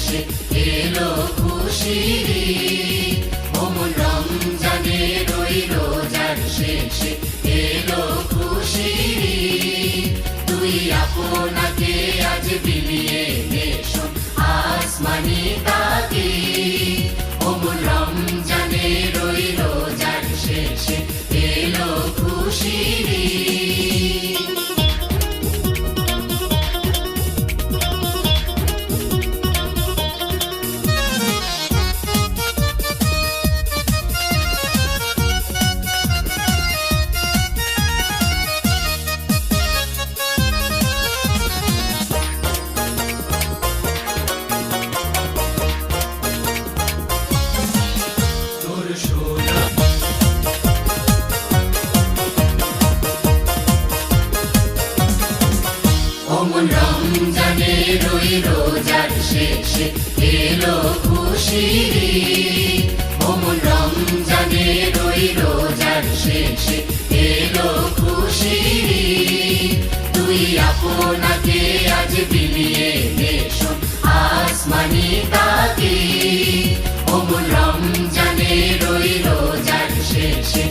শেষে এলো খুশির ঈদ। অমন রমজানের ওই রোজার শেষে এলো খুশির ঈদ। তুই আপনাকে আজ বিলিয়ে দে শোন আসমানি তাকিদ। অমন রমজানের ওই রোজার শেষে এলো খুশির ঈদ। অমন রমজানের ওই রোজার শেষে এলো খুশির ঈদ। অমন রমজানের ওই রোজার শেষে এলো খুশির ঈদ। তুই আপনাকে আজ বিলিয়ে দে শোন আসমানি তাকিদ। অমন রমজানের ওই রোজার শেষে